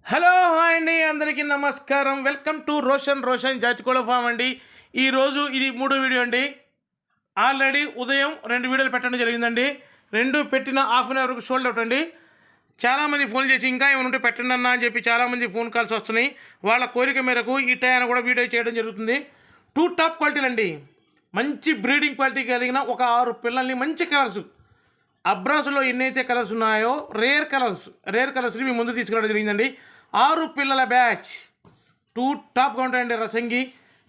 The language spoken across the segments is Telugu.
హలో హాయ్ అండి, అందరికీ నమస్కారం. వెల్కమ్ టు రోషన్ జాతికోళ్ళ ఫామ్ అండి. ఈరోజు ఇది మూడో వీడియో అండి. ఆల్రెడీ ఉదయం 2 వీడియోలు పెట్టడం జరిగిందండి. 2 పెట్టిన హాఫ్ అన్ అవర్కి సోల్డ్ అవుట్ అండి. చాలామంది ఫోన్ చేసి ఇంకా ఏమైనా ఉంటే పెట్టండి అన్న అని చెప్పి చాలామంది ఫోన్ కాల్స్ వస్తున్నాయి. వాళ్ళ కోరిక మేరకు ఈ టైం కూడా వీడియో చేయడం జరుగుతుంది. 2 టాప్ క్వాలిటీలు అండి. మంచి బ్రీడింగ్ క్వాలిటీ కలిగిన ఒక 6 పిల్లల్ని మంచి కలర్స్ అబ్రాస్లో ఎన్నైతే కలర్స్ ఉన్నాయో రేర్ కలర్స్ని మీ ముందు తీసుకురావడం జరిగిందండి. 6 పిల్లల బ్యాచ్ 2 టాప్గా ఉంటాయండి. రసంగి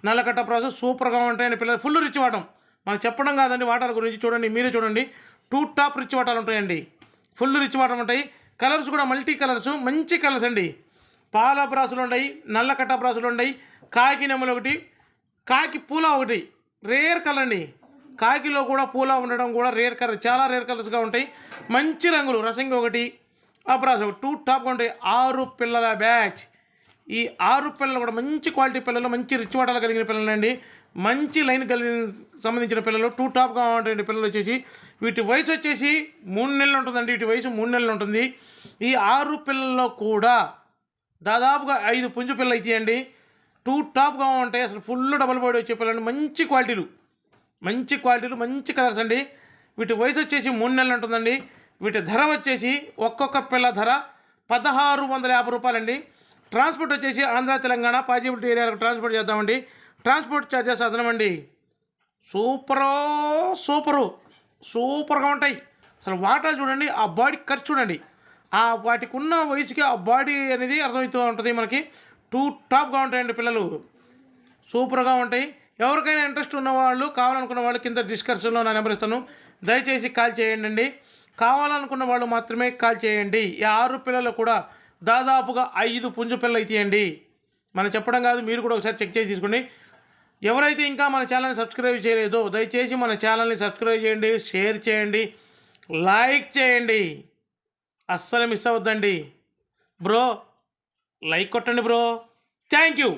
నల్లకట్ట ప్రాసెస్ సూపర్గా ఉంటాయండి. పిల్లలు ఫుల్ రిచ్ వాటం, మనం చెప్పడం కాదండి. వాటాల గురించి చూడండి, మీరే చూడండి. 2 టాప్ రిచ్ వాటాలు ఉంటాయండి. ఫుల్ రిచ్ వాటం ఉంటాయి. కలర్స్ కూడా మల్టీ కలర్స్, మంచి కలర్స్ అండి. పాల బ్రాసులు ఉన్నాయి, నల్లకట్ట బ్రాసులు ఉన్నాయి, కాకి నెమ్మలు ఒకటి, కాకి పూల ఒకటి. రేర్ కలర్ అండి. కాకిలో కూడా పూల ఉండడం కూడా రేర్ కలర్, చాలా రేర్ కలర్స్గా ఉంటాయి. మంచి రంగులు. రసంగి ఒకటి, అబ్రాస్ ఒకటి. 2 టాప్గా ఉంటాయి. 6 పిల్లల బ్యాచ్. ఈ 6 పిల్లలు కూడా మంచి క్వాలిటీ పిల్లలు, మంచి రిచ్ వాటాలు కలిగిన పిల్లలు అండి. మంచి లైన్ కలిగిన సంబంధించిన పిల్లలు 2 టాప్గా ఉంటాయండి. పిల్లలు వచ్చేసి వీటి వయసు వచ్చేసి 3 నెలలు ఉంటుందండి. వీటి వయసు 3 నెలలు ఉంటుంది. ఈ 6 పిల్లల్లో కూడా దాదాపుగా 5 పుంజు పిల్లలు అవుతాయండి. 2 టాప్గా ఉంటాయి. అసలు ఫుల్ డబల్ బాడీ వచ్చే పిల్లలు, మంచి క్వాలిటీలు, మంచి కలర్స్ అండి. వీటి వయసు వచ్చేసి 3 నెలలు ఉంటుందండి. వీటి ధర వచ్చేసి ఒక్కొక్క పిల్ల ధర 1650 రూపాయలండి. ట్రాన్స్పోర్ట్ వచ్చేసి ఆంధ్ర తెలంగాణ పాజిబిలిటీ ఏరియాలకు ట్రాన్స్పోర్ట్ చేద్దామండి. ట్రాన్స్పోర్ట్ ఛార్జెస్ అదనమండి. సూపర్గా ఉంటాయి. అసలు వాటాలు చూడండి, ఆ బాడీ ఖర్చు చూడండి, వాటికి ఉన్న వయసుకి ఆ బాడీ అనేది అర్థమవుతూ ఉంటుంది మనకి. 2 టాప్గా ఉంటాయండి పిల్లలు, సూపర్గా ఉంటాయి. ఎవరికైనా ఇంట్రెస్ట్ ఉన్నవాళ్ళు, కావాలనుకున్న వాళ్ళు కింద డిస్కషన్లో నా నెంబర్ ఇస్తాను, దయచేసి కాల్ చేయండి. కావాలనుకున్న వాళ్ళు మాత్రమే కాల్ చేయండి. ఈ 6 పిల్లలు కూడా దాదాపుగా 5 పుంజు పిల్లలు అవుతాయండి. మనం చెప్పడం కాదు, మీరు కూడా ఒకసారి చెక్ చేసి తీసుకోండి. ఎవరైతే ఇంకా మన ఛానల్ని సబ్స్క్రైబ్ చేయలేదో దయచేసి మన ఛానల్ని సబ్స్క్రైబ్ చేయండి, షేర్ చేయండి, లైక్ చేయండి. అస్సలు మిస్ అవ్వద్దండి బ్రో. లైక్ కొట్టండి బ్రో. Thank you.